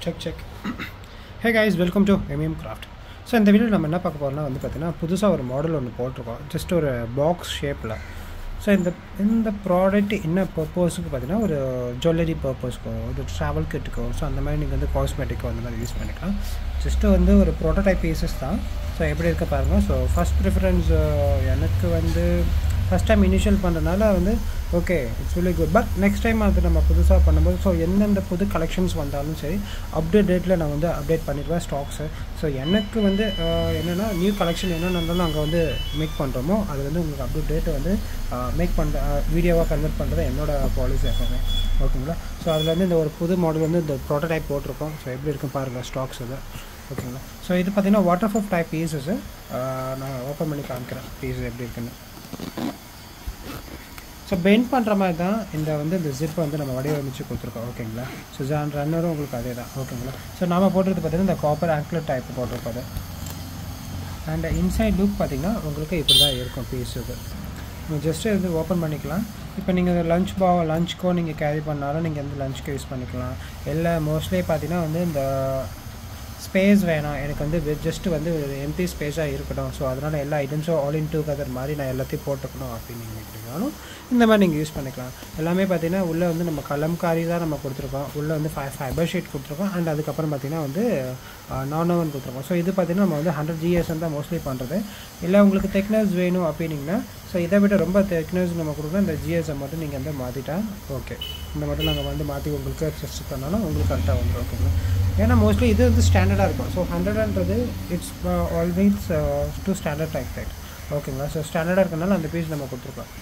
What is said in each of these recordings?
check. Hey guys, welcome to MEM Craft. So in the video நம்ம என்ன பார்க்க போறோம்னா வந்து பார்த்தீங்கன்னா புதுசா ஒரு மாடல் ஒன்னு போட்டுருக்கோம். ஜஸ்ட் ஒரு பாக்ஸ் ஷேப்ல. ஸோ இந்த ப்ராடக்ட் என்ன பர்பஸ்க்கு பார்த்தீங்கன்னா ஒரு ஜுவல்லரி பர்பஸ்க்கோ ஒரு ட்ராவல் கிட்டுக்கோ ஸோ அந்த மாதிரி நீங்கள் வந்து காஸ்மெட்டிக்கோ அந்த மாதிரி யூஸ் பண்ணிக்கலாம். ஜஸ்ட்டு வந்து ஒரு ப்ரோட்டோடைப் பீசஸ் தான். ஸோ எப்படி இருக்க பாருங்கள். ஸோ ஃபஸ்ட் ப்ரிஃபரன்ஸ் எனக்கு வந்து ஃபஸ்ட் டைம் இனிஷியல் பண்ணுறதுனால வந்து okay it's really good. But next time அது நம்ம புதுசாக பண்ணும்போது ஸோ எந்தெந்த புது கலெக்ஷன்ஸ் வந்தாலும் சரி டேட்டில் நான் வந்து அப்டேட் பண்ணிடுவேன் ஸ்டாக்ஸு. ஸோ எனக்கு வந்து என்னென்னா நியூ கலெக்ஷன் என்னென்ன இருந்தாலும் நாங்கள் வந்து மேக் பண்ணுறோமோ அது வந்து உங்களுக்கு டேட்டை வந்து மேக் பண்ணுற வீடியோவாக கன்வெர்ட் பண்ணுறது என்னோடய பாலிசி எப்போவுமே. ஓகேங்களா. ஸோ அதில் வந்து இந்த ஒரு புது மாடல் வந்து இந்த ப்ரோட்டோடைப் போட்டிருக்கோம். ஸோ எப்படி இருக்கும் பாருங்கள் ஸ்டாக்ஸ் இது. ஓகேங்களா. ஸோ இது பார்த்திங்கன்னா வாட்டர் ப்ரூஃப் டைப் பீஸஸ்ஸு நான் ஓப்பன் பண்ணி காமிக்கிறேன் பீஸ் எப்படி இருக்குன்னு. ஸோ பெண்ட் பண்ணுற மாதிரி தான் இந்த ஜிப் வந்து நம்ம வடிவமைச்சு கொடுத்துருக்கோம். ஓகேங்களா. ஸோ ரன்னரும் உங்களுக்கு அதே தான். ஓகேங்களா. ஸோ நம்ம போட்டுறது பார்த்திங்கன்னா இந்த காப்பர் ஆங்க்லர் டைப் போட்டிருப்பது. அண்ட் இன்சைட் லுக் பார்த்திங்கன்னா உங்களுக்கு இப்படி தான் இருக்கும் பீஸ். இது நீங்கள் ஜஸ்ட்டு வந்து ஓப்பன் பண்ணிக்கலாம். இப்போ நீங்கள் லஞ்சுக்கோ நீங்கள் கேரி பண்ணாலும் நீங்கள் வந்து லஞ்சுக்கு யூஸ் பண்ணிக்கலாம். இல்லை மோஸ்ட்லி பார்த்திங்கன்னா வந்து இந்த ஸ்பேஸ் வேணாம் எனக்கு வந்து ஜஸ்ட்டு வந்து ஒரு எம்டி ஸ்பேஸாக இருக்கட்டும் ஸோ அதனால் எல்லா ஐட்டம்ஸும் ஆல் இன் டுகெதர் மாதிரி நான் எல்லாத்தையும் போட்டுக்கணும் அப்படின்னு நீங்கள் நினைக்கிறீங்களும் இந்த மாதிரி நீங்கள் யூஸ் பண்ணிக்கலாம். எல்லாமே பார்த்திங்கன்னா உள்ளே வந்து நம்ம கலம்காரி தான் நம்ம கொடுத்துருக்கோம். உள்ளே வந்து ஃபைபர் ஷீட் கொடுத்துருக்கோம். அண்ட் அதுக்கப்புறம் பார்த்திங்கன்னா வந்து நானோவன் கொடுத்துருக்கோம். ஸோ இது பார்த்திங்கன்னா நம்ம வந்து 100 GS தான் மோஸ்ட்லி பண்ணுறது. இல்லை உங்களுக்கு திக்னஸ் வேணும் அப்படின்னிங்கன்னா ஸோ இதை விட ரொம்ப திக்னஸ் நம்ம கொடுக்கணும். இந்த ஜிஎஸை மட்டும் நீங்கள் வந்து மாற்றிட்டா ஓகே. இந்த மட்டும் நாங்கள் வந்து மாற்றி உங்களுக்கு அட்ஜஸ்ட் பண்ணாலும் உங்களுக்கு கரெக்டாக வந்துடும். ஓகேங்களா. ஏன்னா மோஸ்ட்லி இது வந்து ஸ்டாண்டர்டாக இருக்கும். ஸோ 100ன்றது it's always to standard type right. ஓகேங்களா. ஸோ ஸ்டாண்டர்டாக இருக்கனால அந்த பீஸ் நம்ம கொடுத்துருக்கோம்.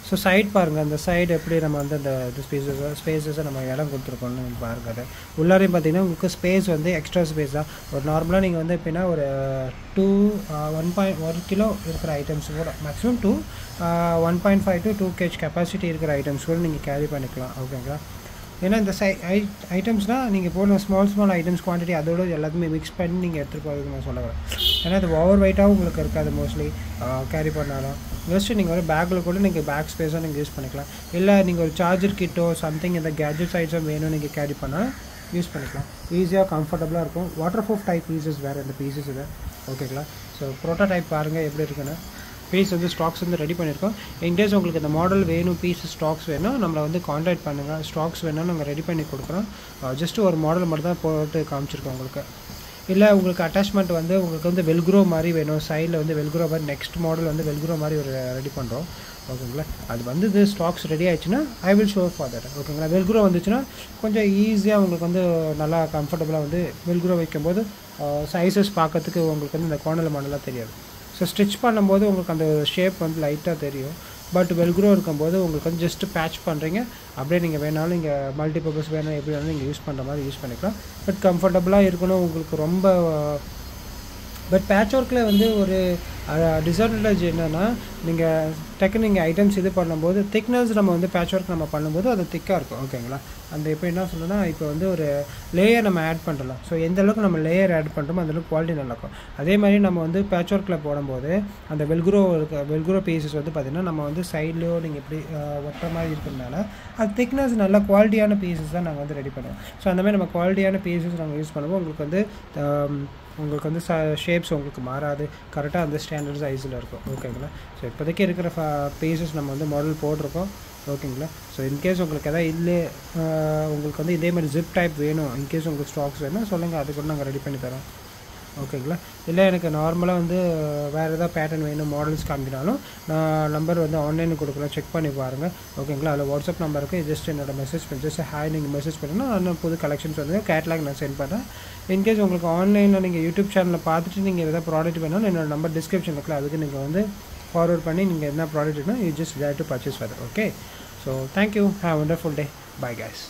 ஸோ சைட் பாருங்கள். அந்த சைடு எப்படி நம்ம வந்து அந்த ஸ்பேஸஸை நம்ம இடம் கொடுத்துருக்கோம்னு பாருங்கள். அது உள்ளாரையும் பார்த்திங்கன்னா உங்களுக்கு ஸ்பேஸ் வந்து எக்ஸ்ட்ரா ஸ்பேஸ் தான். ஒரு நார்மலாக நீங்கள் வந்து எப்படின்னா ஒரு 1 கிலோ இருக்கிற ஐட்டம்ஸ் கூட மேக்ஸிமம் 1.5 to 2 kg கெப்பாசிட்டி இருக்கிற ஐட்டம்ஸ் கூட நீங்கள் கேரி பண்ணிக்கலாம். ஓகேங்களா. ஏன்னா இந்த ஐட்டம்ஸ்னால் நீங்கள் போடுற ஸ்மால் ஐட்டம்ஸ் குவான்டிட்டி அதோட எல்லாத்தையுமே மிக்ஸ் பண்ணி நீங்கள் எடுத்துகிட்டு போகிறதுக்கு நான் சொல்ல வரேன். ஏன்னா அது ஓவர் வெயிட்டாகவும் உங்களுக்கு இருக்காது மோஸ்ட்லி கேரி பண்ணாலும். ஜஸ்ட்டு நீங்கள் ஒரு பேக்கில் கூட நீங்கள் பேக் ஸ்பேஸாக நீங்கள் யூஸ் பண்ணிக்கலாம். இல்லை நீங்கள் ஒரு சார்ஜர் கிட்டோ சம்திங் இந்த கேஜெட்ஸ் ஐட்டம் வேணும் நீங்கள் கேரி பண்ணால் யூஸ் பண்ணிக்கலாம். ஈஸியாக கம்ஃபர்டபுளாக இருக்கும். வாட்டர் ப்ரூஃப் டைப் பீசஸ் வேறு இந்த பீசஸ் இது. ஓகேங்களா. ஸோ ப்ரோட்டோடைப் பாருங்கள் எப்படி இருக்குன்னு. பீஸ் வந்து ஸ்டாக்ஸ் வந்து ரெடி பண்ணியிருக்கோம். இன்கேஸ் உங்களுக்கு இந்த மாடல் வேணும் பீஸ் ஸ்டாக்ஸ் வேணும் நம்மளை வந்து கான்டாக்ட் பண்ணுங்கள். ஸ்டாக்ஸ் வேணும்னு நாங்கள் ரெடி பண்ணி கொடுக்குறோம். ஜஸ்ட்டு ஒரு மாடல் மட்டும் தான் போட்டு காமிச்சிருக்கோம் உங்களுக்கு. இல்லை உங்களுக்கு அட்டாச்மெண்ட் வந்து உங்களுக்கு வந்து வெல்க்ரோ மாதிரி வேணும். சைடில் வந்து வெல்க்ரோ மாதிரி நெக்ஸ்ட் மாடல் வந்து வெல்க்ரோ மாதிரி ஒரு ரெடி பண்ணுறோம். ஓகேங்களா. அது வந்து இது ஸ்டாக்ஸ் ரெடி ஆகிடுச்சுன்னா I will show for that. ஓகேங்களா. வெல்க்ரோ வந்துச்சுன்னா கொஞ்சம் ஈஸியாக உங்களுக்கு வந்து நல்லா கம்ஃபர்டபுளாக வந்து வெல்க்ரோ வைக்கும்போது சைஸஸ் பார்க்கறதுக்கு உங்களுக்கு வந்து இந்த கார்னர் மாடலாக தெரியாது. ஸோ ஸ்டிச் பண்ணும்போது உங்களுக்கு அந்த ஷேப் வந்து லைட்டாக தெரியும். பட் வெல்க்ரோ இருக்கும்போது உங்களுக்கு வந்து ஜஸ்ட்டு பேட்ச் பண்ணுறீங்க. அப்படியே நீங்கள் வேணாலும் இங்கே மல்டிபர்பஸ் வேணும் எப்படி வேணாலும் நீங்கள் யூஸ் பண்ணுற மாதிரி யூஸ் பண்ணிக்கலாம். பட் கம்ஃபர்டபுளாக இருக்கணும் உங்களுக்கு ரொம்ப. பட் பேட்ச் ஒர்க்கில் வந்து ஒரு டிஸ்அட்வான்டேஜ் என்னென்னா நீங்கள் ஐட்டம்ஸ் இது பண்ணும்போது திக்னஸ் நம்ம வந்து பேட்ச் ஒர்க் நம்ம பண்ணும்போது அது திக்காக இருக்கும். ஓகேங்களா. அந்த இப்போ என்ன சொல்லணும்னா இப்போ வந்து ஒரு லேயர் நம்ம ஆட் பண்ணுறலாம். ஸோ எந்த அளவுக்கு நம்ம லேயர் ஆட் பண்ணுறோமோ அந்தளவுக்கு குவாலிட்டி நல்லாயிருக்கும். அதே மாதிரி நம்ம வந்து பேட்ச் ஒர்க்கில் போடும்போது அந்த வெல்க்ரோ பீசஸ் வந்து பார்த்திங்கன்னா நம்ம வந்து சைட்லேயோ நீங்கள் எப்படி ஒட்டுற மாதிரி இருக்கிறதுனால அது திக்னஸ் நல்ல குவாலிட்டியான பீசஸ் தான் நாங்கள் வந்து ரெடி பண்ணுவோம். ஸோ அந்த மாதிரி நம்ம குவாலிட்டியான பீசஸ் நாங்கள் யூஸ் பண்ணுவோம். உங்களுக்கு வந்து ஷேப்ஸ் உங்களுக்கு மாறாது. கரெக்டாக அந்த ஸ்டாண்டர்ட் சைஸில் இருக்கும். ஓகேங்களா. ஸோ இப்போதைக்கு இருக்கிற பீசஸ் நம்ம வந்து மாடல் போட்டிருக்கோம். ஓகேங்களா. ஸோ இன்கேஸ் உங்களுக்கு எதாவது இல்லை உங்களுக்கு வந்து இதே மாதிரி ஜிப் டைப் வேணும் இன்கேஸ் உங்களுக்கு ஸ்டாக்ஸ் வேணும் சொல்லுங்கள். அது கூட நாங்கள் ரெடி பண்ணி தரோம். ஓகேங்களா. இல்லை எனக்கு நார்மலாக வந்து வேறு எதாவது பேட்டர்ன் வேணும் மாடல்ஸ் காமிக்கினாலும் நான் நம்பர் வந்து ஆன்லைனில் கொடுக்குறேன். செக் பண்ணி பாருங்கள். ஓகேங்களா. அதில் வாட்ஸ்அப் நம்பருக்கு ஜஸ்ட் என்னோட மெசேஜ் பண்ணி ஜஸ்ட் ஹாய் நீங்கள் மெசேஜ் பண்ணிங்கன்னா நான் புது கலெக்ஷன்ஸ் வந்து கேட்லாக் நான் சென்ட் பண்ணுறேன். இன்கேஸ் உங்களுக்கு ஆன்லைனில் நீங்கள் யூடியூப் சேனலில் பார்த்துட்டு நீங்கள் எதாவது ப்ராடக்ட் வேணாலும் என்னோட நம்பர் டிஸ்கிரிப்ஷன் இருக்குல்ல அதுக்கு நீங்கள் வந்து ஃபார்வர்ட் பண்ணி நீங்கள் என்ன ப்ராடக்ட் வேணும் you just dare to purchase for. Okay. So thank you. Have wonderful day. Bye guys.